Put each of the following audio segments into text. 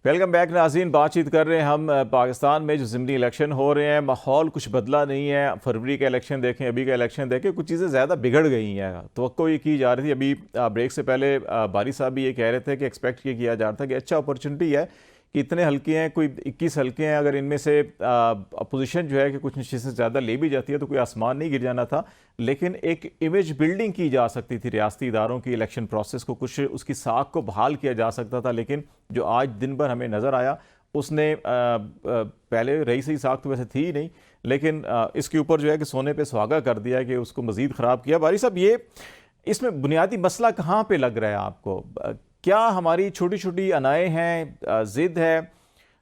Welcome back ناظرین، بات چیت کر رہے ہیں ہم پاکستان میں جو ضمنی الیکشن ہو رہے ہیں، ماحول کچھ بدلا نہیں ہے۔ فروری کا الیکشن دیکھیں، ابھی کا الیکشن دیکھیں، کچھ چیزیں زیادہ بگڑ گئی ہیں۔ توقع یہ کی جا رہی تھی، ابھی بریک سے پہلے باری صاحب بھی یہ کہہ رہے تھے کہ ایکسپیکٹ یہ کیا جا رہا تھا کہ اچھا اپرچونٹی ہے کہ اتنے حلقے ہیں، کوئی 21 حلقے ہیں، اگر ان میں سے اپوزیشن جو ہے کہ کچھ نشستیں زیادہ لے بھی جاتی ہے تو کوئی آسمان نہیں گر جانا تھا، لیکن ایک امیج بلڈنگ کی جا سکتی تھی ریاستی اداروں کی، الیکشن پروسیس کو کچھ اس کی ساکھ کو بحال کیا جا سکتا تھا۔ لیکن جو آج دن بھر ہمیں نظر آیا اس نے پہلے رہی سی ساکھ تو ویسے تھی ہی نہیں، لیکن اس کے اوپر جو ہے کہ سونے پہ سہاگا کر دیا کہ اس کو مزید خراب کیا۔ باری صاحب، یہ اس میں بنیادی مسئلہ کہاں پہ لگ رہا ہے آپ کو؟ کیا ہماری چھوٹی چھوٹی انائیں ہیں، ضد ہے،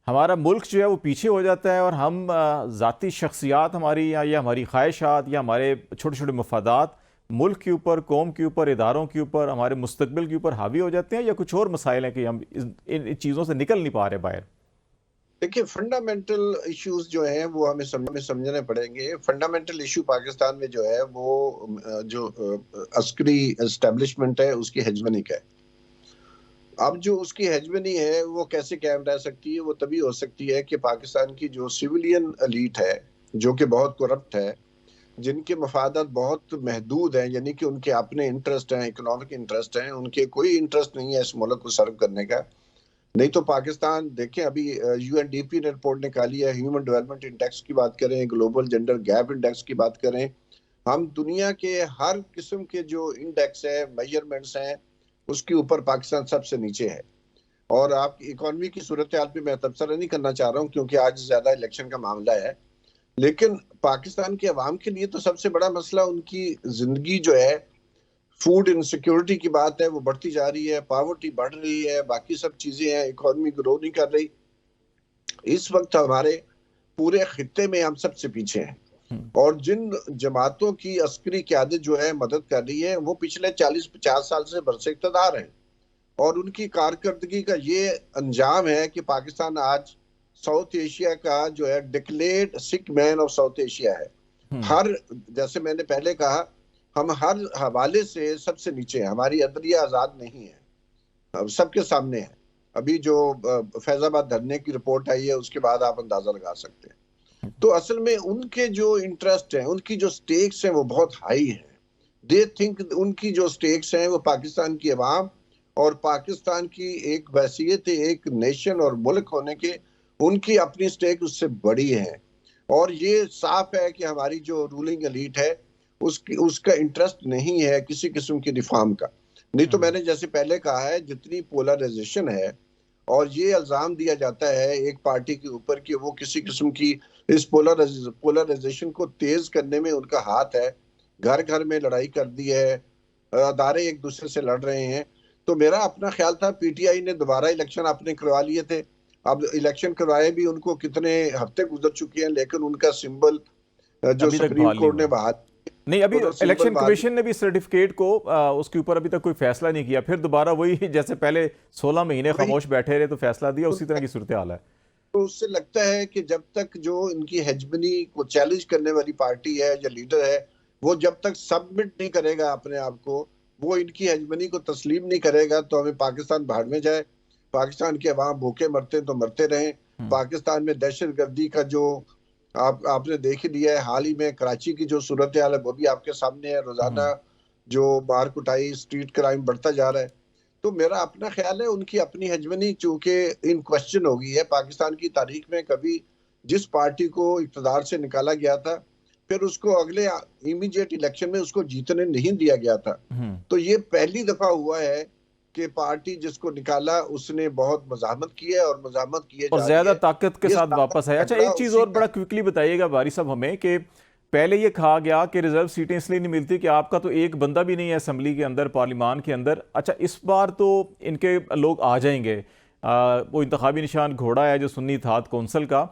ہمارا ملک جو ہے وہ پیچھے ہو جاتا ہے اور ہم ذاتی شخصیات ہماری یا ہماری خواہشات یا ہمارے چھوٹے چھوٹے مفادات ملک کے اوپر، قوم کے اوپر، اداروں کے اوپر، ہمارے مستقبل کے اوپر حاوی ہو جاتے ہیں، یا کچھ اور مسائل ہیں کہ ہم ان چیزوں سے نکل نہیں پا رہے باہر؟ دیکھیے، فنڈامنٹل ایشوز جو ہیں وہ ہمیں سمجھنے پڑیں گے۔ فنڈامنٹل ایشو پاکستان میں جو ہے وہ جو عسکری اسٹیبلشمنٹ ہے اس کی ہیجمنی کا ہے۔ اب جو اس کی ہیجمنی ہے وہ کیسے قائم رہ سکتی ہے؟ وہ تبھی ہو سکتی ہے کہ پاکستان کی جو سیویلین ایلیٹ ہے، جو کہ بہت کرپٹ ہے، جن کے مفادات بہت محدود ہیں، یعنی کہ ان کے اپنے انٹرسٹ ہیں، اکنامک انٹرسٹ ہیں، ان کے کوئی انٹرسٹ نہیں ہے اس ملک کو سرو کرنے کا۔ نہیں تو پاکستان دیکھیں، ابھی یو این ڈی پی نے رپورٹ نکالی ہے، ہیومن ڈیولپمنٹ انڈیکس کی بات کریں، گلوبل جنڈر گیپ انڈیکس کی بات کریں، ہم دنیا کے ہر قسم کے جو انڈیکس ہے، میجرمنٹس ہیں، اس کے اوپر پاکستان سب سے نیچے ہے۔ اور آپ کی اکانومی کی صورتحال پہ میں تبصرہ نہیں کرنا چاہ رہا ہوں کیونکہ آج زیادہ الیکشن کا معاملہ ہے، لیکن پاکستان کے عوام کے لیے تو سب سے بڑا مسئلہ ان کی زندگی جو ہے، فوڈ انسیکیورٹی کی بات ہے، وہ بڑھتی جا رہی ہے، پاورٹی بڑھ رہی ہے، باقی سب چیزیں ہیں، اکانومی گرو نہیں کر رہی۔ اس وقت ہمارے پورے خطے میں ہم سب سے پیچھے ہیں، اور جن جماعتوں کی عسکری قیادت جو ہے مدد کر رہی ہے، وہ پچھلے 40-50 سال سے برسر اقتدار ہیں، اور ان کی کارکردگی کا یہ انجام ہے کہ پاکستان آج ساؤتھ ایشیا کا جو ہے ڈکلیئرڈ سک مین آف ساؤتھ ایشیا ہے۔ جیسے میں نے پہلے کہا، ہم ہر حوالے سے سب سے نیچے ہیں، ہماری عدلیہ آزاد نہیں ہے، سب کے سامنے ہے۔ ابھی جو فیض آباد دھرنے کی رپورٹ آئی ہے، اس کے بعد آپ اندازہ لگا سکتے ہیں۔ تو اصل میں ان کے جو انٹرسٹ ہیں، ان کی جو سٹیکس ہیں، وہ بہت ہائی ہیں۔ دے تھنک ان کی جو سٹیکس ہیں وہ پاکستان کی عوام اور پاکستان کی ایک حیثیت ایک نیشن اور ملک ہونے کے، ان کی اپنی سٹیک اس سے بڑی ہیں، اور یہ صاف ہے کہ ہماری جو رولنگ ایلیٹ ہے اس کا انٹرسٹ نہیں ہے کسی قسم کی ریفارم کا۔ نہیں تو میں نے جیسے پہلے کہا ہے، جتنی پولرائزیشن ہے، اور یہ الزام دیا جاتا ہے ایک پارٹی کے اوپر کہ وہ کسی قسم کی اس پولرائزیشن کو تیز کرنے میں ان کا ہاتھ ہے، گھر گھر میں لڑائی کر دی ہے، ادارے ایک دوسرے سے لڑ رہے ہیں۔ تو میرا اپنا خیال تھا پی ٹی آئی نے دوبارہ الیکشن اپنے کروا لیے تھے، اب الیکشن کروائے بھی ان کو کتنے ہفتے گزر چکے ہیں، لیکن ان کا سمبل جو ابھی تک سپریم بحال نہیں کورٹ نے ہوا بحال نہیں، ابھی الیکشن کمیشن نے بھی سرٹیفکیٹ کو اس کے اوپر ابھی تک کوئی فیصلہ نہیں کیا، پھر دوبارہ وہی جیسے پہلے 16 مہینے خاموش بیٹھے رہے تو فیصلہ دیا، اسی طرح کی صورتحال ہے۔ تو اس سے لگتا ہے کہ جب تک جو ان کی ہیجمنی کو چیلنج کرنے والی پارٹی ہے یا لیڈر ہے، وہ جب تک سبمٹ نہیں کرے گا اپنے آپ کو، وہ ان کی ہیجمنی کو تسلیم نہیں کرے گا، تو ہمیں پاکستان بھاڑ میں جائے، پاکستان کے عوام بھوکے مرتے تو مرتے رہیں۔ پاکستان میں دہشت گردی کا جو آپ نے دیکھ لیا ہے، حال ہی میں کراچی کی جو صورتحال ہے وہ بھی آپ کے سامنے ہے، روزانہ جو مار کٹائی، اسٹریٹ کرائم بڑھتا جا رہا ہے۔ تو میرا اپنا خیال ہے ان کی اپنی ہیجمنی چونکہ ان کوسچن ہو گئی ہے۔ پاکستان کی تاریخ میں کبھی جس پارٹی کو اقتدار سے نکالا گیا تھا، پھر اس کو اگلے امیڈیٹ الیکشن میں اس کو جیتنے نہیں دیا گیا تھا۔ تو یہ پہلی دفعہ ہوا ہے کہ پارٹی جس کو نکالا اس نے بہت مزاحمت کی ہے، اور مزاحمت کیے اور جا رہی زیادہ ہے، طاقت کے یہ ساتھ واپس آئے۔ اچھا، ایک چیز اور بڑا کوئکلی بتائیے گا باری صاحب ہمیں کہ پہلے یہ کہا گیا کہ ریزرو سیٹیں اس لیے نہیں ملتی کہ آپ کا تو ایک بندہ بھی نہیں ہے اسمبلی کے اندر، پارلیمان کے اندر۔ اچھا، اس بار تو ان کے لوگ آ جائیں گے، وہ انتخابی نشان گھوڑا ہے جو سنی اتحاد کونسل کا،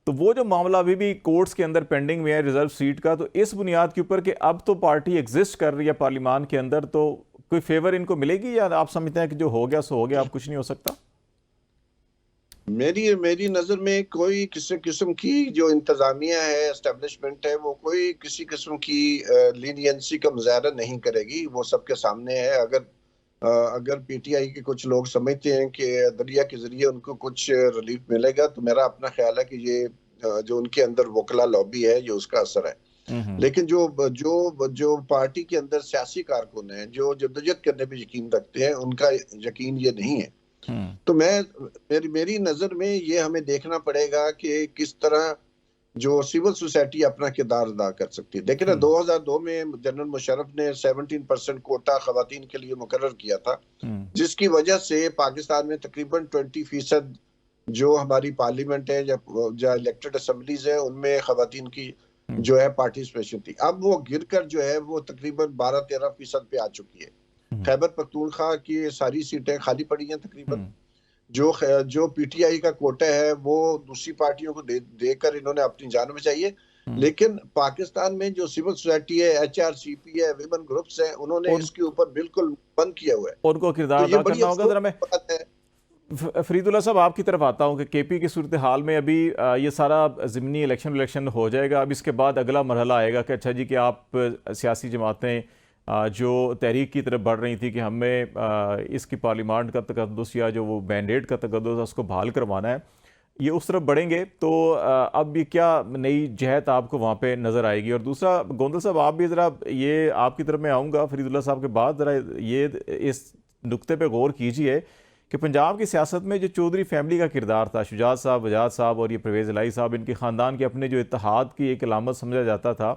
تو وہ جو معاملہ ابھی بھی کورٹس کے اندر پینڈنگ میں ہے ریزرو سیٹ کا، تو اس بنیاد کے اوپر کہ اب تو پارٹی ایگزسٹ کر رہی ہے پارلیمان کے اندر، تو کوئی فیور ان کو ملے گی، یا آپ سمجھتے ہیں کہ جو ہو گیا سو ہو گیا، اب کچھ نہیں ہو سکتا؟ میری نظر میں کوئی کسی قسم کی جو انتظامیہ ہے، اسٹیبلشمنٹ ہے، وہ کوئی کسی قسم کی لینینسی کا مظاہرہ نہیں کرے گی، وہ سب کے سامنے ہے۔ اگر اگر پی ٹی آئی کے کچھ لوگ سمجھتے ہیں کہ عدلیہ کے ذریعے ان کو کچھ ریلیف ملے گا، تو میرا اپنا خیال ہے کہ یہ جو ان کے اندر وکلا لابی ہے یہ اس کا اثر ہے۔ لیکن جو پارٹی کے اندر سیاسی کارکن ہیں جو جدوجہد کرنے پہ یقین رکھتے ہیں، ان کا یقین یہ نہیں ہے۔ تو میری نظر میں یہ ہمیں دیکھنا پڑے گا کہ کس طرح جو سول سوسائٹی اپنا کردار ادا کر سکتی ہے۔ دیکھیں نا، 2002 میں جنرل مشرف نے 17% کوٹا خواتین کے لیے مقرر کیا تھا، جس کی وجہ سے پاکستان میں تقریباً 20% جو ہماری پارلیمنٹ ہے یا الیکٹڈ اسمبلیز ہیں ان میں خواتین کی جو ہے پارٹیسپیشن تھی۔ اب وہ گر کر جو ہے وہ تقریباً 12-13% پہ آ چکی ہے۔ خیبر پختونخوا کی ساری سیٹیں خالی پڑی ہیں تقریباً۔ جو پی ٹی آئی کا کوٹا ہے وہ دوسری پارٹیوں کو دے کر انہوں نے اپنی جان بچائی ہے، لیکن پاکستان میں جو سول سوسائٹی ہے، ایچ آر سی پی ہے، ویمن گروپس ہیں، انہوں نے اس کے اوپر بالکل بند کیا ہوا ہے۔ ان کو کردار ادا کرنا ہوگا۔ ذرا میں فرید اللہ صاحب آپ کی طرف آتا ہوں کہ کے پی کی صورتحال میں ابھی یہ سارا ضمنی الیکشن ہو جائے گا، اب اس کے بعد اگلا مرحلہ آئے گا کہ اچھا جی کہ آپ سیاسی جماعتیں جو تحریک کی طرف بڑھ رہی تھی کہ ہمیں اس کی پارلیمانٹ کا تقدس یا جو وہ مینڈیٹ کا تقدس ہے اس کو بحال کروانا ہے، یہ اس طرف بڑھیں گے، تو اب یہ کیا نئی جہت آپ کو وہاں پہ نظر آئے گی؟ اور دوسرا گوندل صاحب آپ بھی ذرا یہ آپ کی طرف میں آؤں گا فرید اللہ صاحب کے بعد، ذرا یہ اس نقطے پہ غور کیجئے کہ پنجاب کی سیاست میں جو چودھری فیملی کا کردار تھا، شجاعت صاحب، وجاہت صاحب اور یہ پرویز الہی صاحب، ان کے خاندان کے اپنے جو اتحاد کی ایک علامت سمجھا جاتا تھا،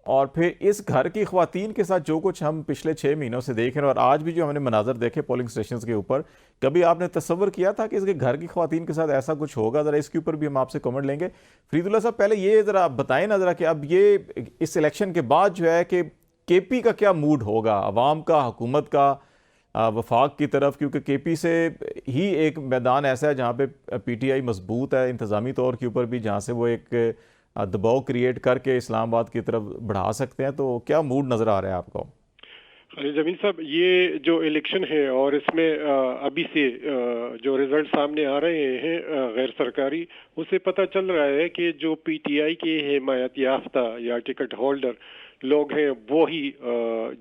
اور پھر اس گھر کی خواتین کے ساتھ جو کچھ ہم پچھلے 6 مہینوں سے دیکھ رہے ہیں اور آج بھی جو ہم نے مناظر دیکھے پولنگ سٹیشنز کے اوپر، کبھی آپ نے تصور کیا تھا کہ اس کے گھر کی خواتین کے ساتھ ایسا کچھ ہوگا؟ ذرا اس کے اوپر بھی ہم آپ سے کمنٹ لیں گے۔ فرید اللہ صاحب پہلے یہ ذرا بتائیں نا ذرا کہ اب یہ اس الیکشن کے بعد جو ہے کہ کے پی کا کیا موڈ ہوگا، عوام کا، حکومت کا، وفاق کی طرف، کیونکہ کے پی سے ہی ایک میدان ایسا ہے جہاں پہ پی ٹی آئی مضبوط ہے انتظامی طور کے اوپر بھی، جہاں سے وہ ایک دباؤ کریٹ کر کے اسلام آباد کی طرف بڑھا سکتے ہیں، تو کیا موڈ نظر آ رہا ہے آپ کو؟ جمیل صاحب، یہ جو الیکشن ہے اور اس میں ابھی سے جو ریزلٹ سامنے آ رہے ہیں غیر سرکاری، اسے پتہ چل رہا ہے کہ جو پی ٹی آئی کے حمایت یافتہ یا ٹکٹ ہولڈر لوگ ہیں وہی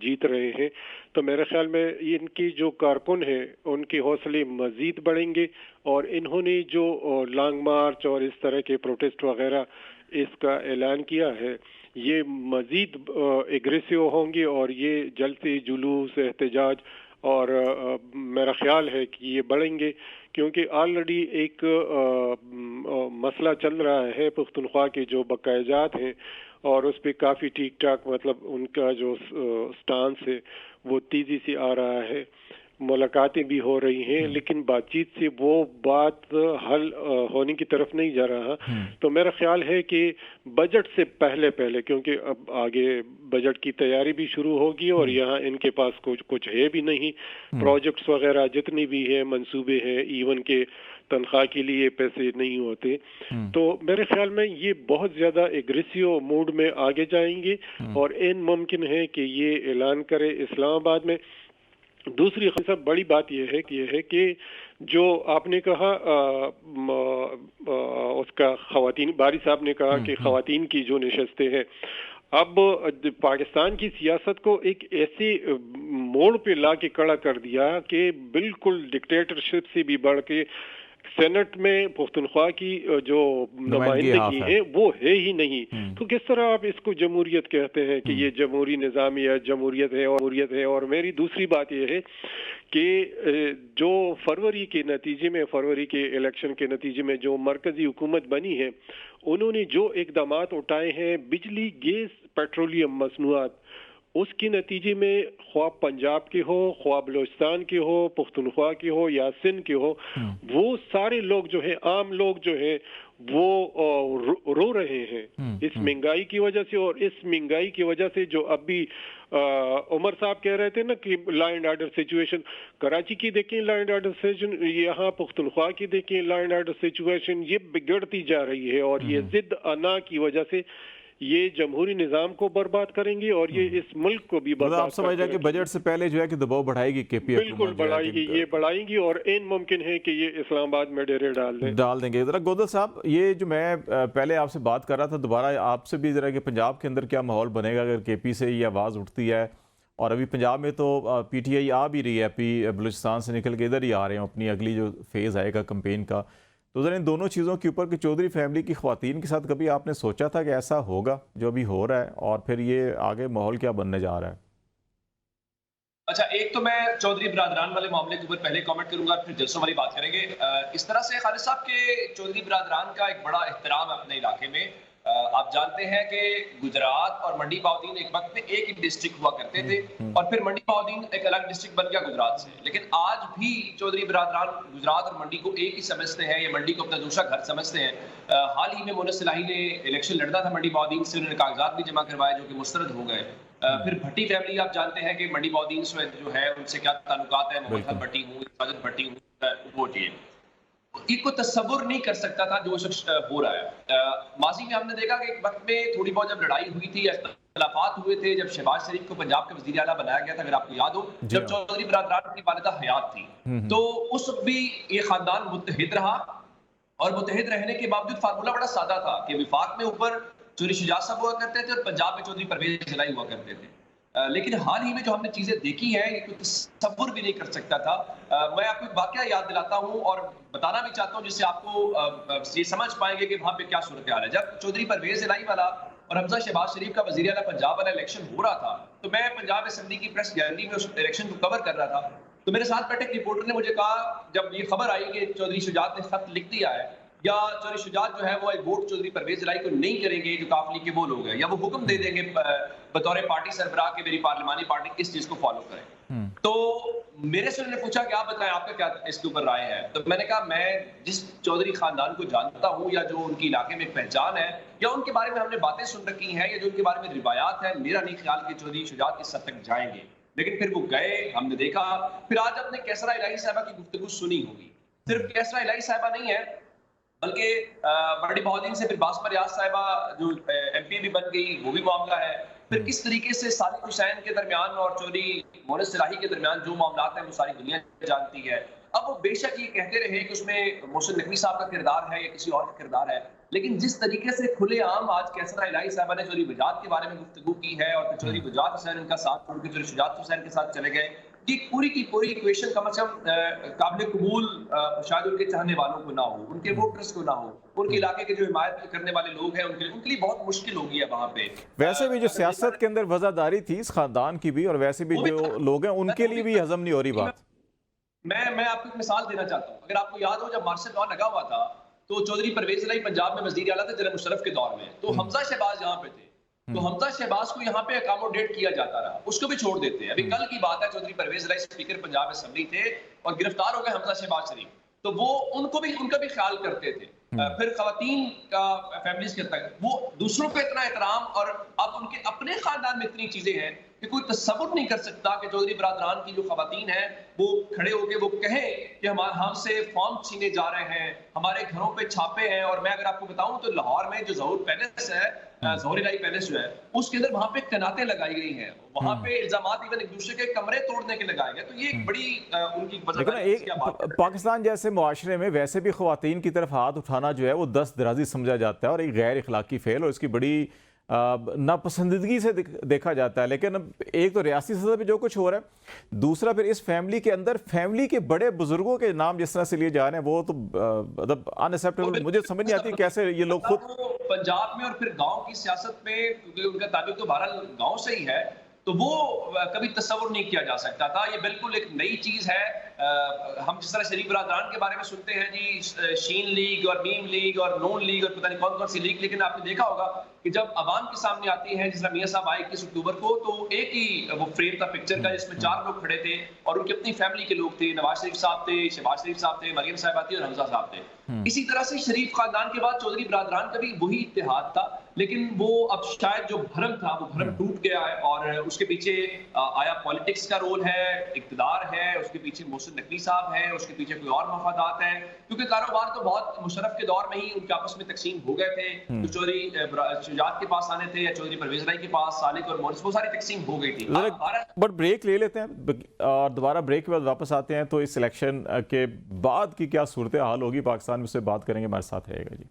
جیت رہے ہیں۔ تو میرے خیال میں ان کی جو کارکن ہیں ان کے حوصلے مزید بڑھیں گے، اور انہوں نے جو لانگ مارچ اور اس طرح کے پروٹیسٹ وغیرہ اس کا اعلان کیا ہے، یہ مزید ایگریسو ہوں گے، اور یہ جلد سے جلوس، احتجاج، اور میرا خیال ہے کہ یہ بڑھیں گے، کیونکہ آلریڈی ایک مسئلہ چل رہا ہے پختونخوا کے جو بقایا جات ہیں، اور اس پہ کافی ٹھیک ٹھاک مطلب ان کا جو سٹانس ہے وہ تیزی سے آ رہا ہے، ملاقاتیں بھی ہو رہی ہیں، لیکن بات چیت سے وہ بات حل ہونے کی طرف نہیں جا رہا۔ تو میرا خیال ہے کہ بجٹ سے پہلے کیونکہ اب آگے بجٹ کی تیاری بھی شروع ہوگی، اور یہاں ان کے پاس کچھ ہے بھی نہیں، پروجیکٹس وغیرہ جتنی بھی ہیں، منصوبے ہیں، ایون کے تنخواہ کے لیے پیسے نہیں ہوتے۔ تو میرے خیال میں یہ بہت زیادہ ایگریسو موڈ میں آگے جائیں گے، اور ان ممکن ہے کہ یہ اعلان کرے اسلام آباد میں۔ دوسری سب بڑی بات یہ ہے کہ جو آپ نے کہا اس کا خواتین، باری صاحب نے کہا کہ خواتین کی جو نشستیں ہیں، اب پاکستان کی سیاست کو ایک ایسے موڑ پہ لا کے کھڑا کر دیا کہ بالکل ڈکٹیٹرشپ سے بھی بڑھ کے سینٹ میں پختونخوا کی جو نمائندگی ہے وہ ہے ہی نہیں۔ تو کس طرح آپ اس کو جمہوریت کہتے ہیں کہ یہ جمہوری نظام یا جمہوریت ہے؟ اور میری دوسری بات یہ ہے کہ جو فروری کے الیکشن کے نتیجے میں جو مرکزی حکومت بنی ہے، انہوں نے جو اقدامات اٹھائے ہیں، بجلی، گیس، پیٹرولیم مصنوعات، اس کے نتیجے میں خواہ پنجاب کے ہو، خواہ بلوچستان کے ہو، پختونخوا کے ہو یا سندھ کے ہو، وہ سارے لوگ جو ہیں، عام لوگ جو ہیں، وہ رو رہے ہیں اس مہنگائی کی وجہ سے۔ اور اس مہنگائی کی وجہ سے جو اب بھی عمر صاحب کہہ رہے تھے نا کہ law and order situation, Karachi کی دیکھیں لا اینڈ آرڈر سچویشن، یہاں پختونخوا کی دیکھیں لا اینڈ آرڈر سچویشن، یہ بگڑتی جا رہی ہے، اور یہ ضد انا کی وجہ سے یہ جمہوری نظام کو برباد کریں گی، اور یہ اس ملک کو بھی برباد آپ سمجھ رہے ہیں کہ بجٹ سے پہلے جو ہے کہ دباؤ بڑھائے گی کے پی؟ بالکل بڑھائیں گی، اور ان ممکن ہے کہ یہ اسلام آباد میں ڈیرے ڈال دیں گے۔ ذرا گودل صاحب، یہ جو میں پہلے آپ سے بات کر رہا تھا، دوبارہ آپ سے بھی ذرا کہ پنجاب کے اندر کیا ماحول بنے گا اگر کے پی سے یہ آواز اٹھتی ہے، اور ابھی پنجاب میں تو پی ٹی آئی آ بھی رہی ہے، بلوچستان سے نکل کے ادھر ہی آ رہے ہیں اپنی اگلی جو فیز آئے گا کمپین کا. تو ذرا ان دونوں چیزوں کے اوپر کہ چودھری فیملی کی خواتین کے ساتھ کبھی آپ نے سوچا تھا کہ ایسا ہوگا جو ابھی ہو رہا ہے، اور پھر یہ آگے ماحول کیا بننے جا رہا ہے؟ اچھا، ایک تو میں چودھری برادران والے معاملے کے اوپر پہلے کامنٹ کروں گا، پھر جلسوں والی بات کریں گے. اس طرح سے خالد صاحب کے چودھری برادران کا ایک بڑا احترام ہے اپنے علاقے میں. آپ جانتے ہیں کہ گجرات اور منڈی باؤدین ایک وقت میں ایک ہی ڈسٹرکٹ ہوا کرتے تھے، اور پھر منڈی باؤدین ایک الگ ڈسٹرکٹ بن گیا گجرات سے. لیکن آج بھی چودھری برادران گجرات اور منڈی کو ایک ہی سمجھتے ہیں، یا منڈی کو اپنا دوسرا گھر سمجھتے ہیں. حال ہی میں مونس صلاحی نے الیکشن لڑنا تھا منڈی باؤدین سے، انہوں نے کاغذات بھی جمع کروائے جو کہ مسترد ہو گئے. پھر بھٹی فیملی آپ جانتے ہیں کہ منڈی باؤدین سے جو ہے ان سے کیا تعلقات ہیں، محمد خان بھٹی ہوں، ساجد بھٹی ہوں، وہ چیز ایک کو تصور نہیں کر سکتا تھا جو شخص ہو رہا ہے. ماضی میں ہم نے دیکھا کہ ایک وقت میں تھوڑی بہت جب لڑائی ہوئی تھی، اختلافات ہوئے تھے، جب شہباز شریف کو پنجاب کا وزیر اعلیٰ بنایا گیا تھا، اگر آپ کو یاد ہو، جب چودھری برادران کی والدہ حیات تھی، تو اس وقت بھی یہ خاندان متحد رہا. اور متحد رہنے کے باوجود فارمولہ بڑا سادہ تھا کہ وفاق میں اوپر چودھری شجاعت صاحب ہوا کرتے تھے اور پنجاب میں چودھری پرویز الہی ہوا کرتے تھے. لیکن حال ہی میں جو ہم نے چیزیں دیکھی ہیں، یہ کوئی تصور بھی نہیں کر سکتا تھا. میں آپ کو ایک واقعہ یاد دلاتا ہوں اور بتانا بھی چاہتا ہوں جس سے آپ کو یہ سمجھ پائیں گے کہ وہاں پہ کیا صورتحال ہے. جب چودھری پرویز الہی والا اور حمزہ شہباز شریف کا وزیر اعلیٰ پنجاب والا الیکشن ہو رہا تھا، تو میں پنجاب اسمبلی کی پریس گیلری میں اس الیکشن کو کور کر رہا تھا. تو میرے ساتھ بیٹھے ایک رپورٹر نے مجھے کہا، جب یہ خبر آئی کہ چودھری شجاعت نے خط لکھ دیا ہے، یا چودھری شجاعت جو ہے وہ ووٹ چودھری پرویز الہی کو نہیں کریں گے جو کاف لیگ کے وہ لوگ ہیں، یا وہ حکم دے دیں گے بطور پارٹی سربراہ کہ میری پارلیمانی پارٹی اس چیز کو فالو کرے. تو میرے سے انہوں نے پوچھا کہ آپ بتائیں آپ کا کیا اس کے اوپر رائے ہے. تو میں نے کہا میں جس چودھری خاندان کو جانتا ہوں، یا جو ان کی علاقے میں پہچان ہے، یا ان کے بارے میں ہم نے باتیں سن رکھی ہیں، یا جو ان کے بارے میں روایات ہیں، میرا نہیں خیال کہ چودھری شجاعت اس حد تک جائیں گے. لیکن پھر وہ گئے، ہم نے دیکھا. پھر آج آپ نے کیسرا الہی صاحبہ کی گفتگو سنی ہوگی. صرف کیسرا الہی صاحبہ نہیں ہے، بلکہ منڈی باؤدین سے پھر باسمہ ریاض صاحبہ جو ایم پی بھی بن گئی، وہ بھی معاملہ ہے. پھر کس طریقے سے صالح حسین کے درمیان اور چودھری مونس صلاحی کے درمیان جو معاملات ہیں وہ ساری دنیا جانتی ہے. اب وہ بے شک یہ کہتے رہے کہ اس میں محسن نقوی صاحب کا کردار ہے یا کسی اور کا کردار ہے، لیکن جس طریقے سے کھلے عام آج کیسرا الہی صاحبہ نے چودھری وجاہت کے بارے میں گفتگو کی ہے، اور پھر چودھری وجاہت حسین ان کا ساتھ چھوڑ کے چودھری شجاعت حسین کے ساتھ چلے گئے، یہ پوری کی پوری ایکویشن کم از کم قابل قبول شاید ان کے چاہنے والوں کو نہ ہو، ان کے ووٹرز کو نہ ہو، ان کے علاقے کے جو حمایت کرنے والے لوگ ہیں ان کے لیے بہت مشکل ہوگی ہے وہاں پہ. ویسے بھی جو سیاست کے اندر وزاداری تھی اس خاندان کی بھی، اور ویسے بھی جو لوگ ہیں ان کے لیے بھی ہضم نہیں ہو رہی بات. میں آپ کو ایک مثال دینا چاہتا ہوں. اگر آپ کو یاد ہو، جب مارشل لا لگا ہوا تھا تو چودھری پرویز الہی پنجاب میں وزیر اعلیٰ تھے جنرل مشرف کے دور میں، تو حمزہ شہباز یہاں پہ تھے، تو حمزہ شہباز کو یہاں پہ اکاموڈیٹ کیا جاتا رہا، اس کو بھی چھوڑ دیتے ہیں. ابھی کل کی بات ہے، چودھری پرویز الہی اسپیکر پنجاب اسمبلی تھے اور گرفتار ہو گئے حمزہ شہباز شریف، تو وہ ان کا بھی خیال کرتے تھے. پھر خواتین کا فیملیز کے تک وہ دوسروں پہ اتنا احترام، اور اب ان کے اپنے خاندان میں اتنی چیزیں ہیں کہ کوئی تصور نہیں کر سکتا کہ چودھری برادران کی جو خواتین ہیں وہ کھڑے ہو کے وہ کہیں کہ ہم سے فارم چھینے جا رہے ہیں، ہمارے گھروں پہ چھاپے ہیں. اور میں اگر آپ کو بتاؤں تو لاہور میں جو ظہور پیلس ہے، ظہور الہی پیلس جو ہے، اس کے اندر وہاں پہ کناتیں لگائی گئی ہیں، وہاں پہ الزامات ایون ایک دوسرے کے کمرے توڑنے کے لگائے گئے. تو یہ ایک بڑی ان کی پاکستان جیسے معاشرے میں ویسے بھی خواتین کی طرف ہاتھ اٹھانا جو ہے وہ دست درازی سمجھا جاتا ہے اور ایک غیر اخلاقی فعل، اور اس کی بڑی ناپسندیدگی سے دیکھا جاتا ہے. لیکن ایک تو ریاستی سطح پہ جو کچھ ہو رہا ہے، دوسرا پھر اس فیملی کے اندر فیملی کے بڑے بزرگوں کے نام جس طرح سے لیے جا رہے ہیں وہ تو مطلب انیکسیپٹیبل. مجھے سمجھ نہیں آتی کیسے یہ لوگ خود پنجاب میں اور پھر گاؤں کی سیاست میں، کیونکہ ان کا تعلق تو بہرحال گاؤں سے ہی ہے، تو وہ کبھی تصور نہیں کیا جا سکتا تھا. یہ بالکل ایک نئی چیز ہے. ہم جس طرح شریف برادران کے بارے میں سنتے ہیں جی شین لیگ اور میم لیگ اور نون لیگ اور پتہ نہیں کون کون سی لیگ، لیکن آپ نے دیکھا ہوگا کہ جب عوام کے سامنے آتی ہے، جس طرح میاں صاحب آئے 21 اکتوبر کو، تو ایک ہی وہ فریم تھا پکچر کا جس میں 4 لوگ کھڑے تھے اور ان کی اپنی فیملی کے لوگ تھے. نواز شریف صاحب تھے، شہباز شریف صاحب تھے، مریم صاحبہ تھی اور حمزہ صاحب تھے. اسی طرح سے شریف خاندان کے بعد چودھری برادران کا بھی وہی اتحاد تھا، لیکن وہ اب شاید جو بھرم تھا وہ بھرم ٹوٹ گیا ہے، اور اس کے پیچھے آیا پالیٹکس کا رول ہے، اقتدار ہے، اس کے پیچھے محسن نقوی صاحب ہے، اس کے پیچھے کوئی اور مفادات ہیں، کیونکہ کاروبار تو بہت مشرف کے دور میں ہی ان کے آپس میں تقسیم ہو گئے تھے. تو چودھری شجاعت کے پاس آنے تھے یا چودھری پرویز الہی کے پاس، سالک اور مونس، وہ ساری تقسیم ہو گئی تھی. بٹ بریک لے لیتے ہیں اور دوبارہ بریک کے بعد واپس آتے ہیں. تو اس الیکشن کے بعد کی کیا صورتحال ہوگی پاکستان میں، اس سے بات کریں گے. ہمارے ساتھ رہے گا جی.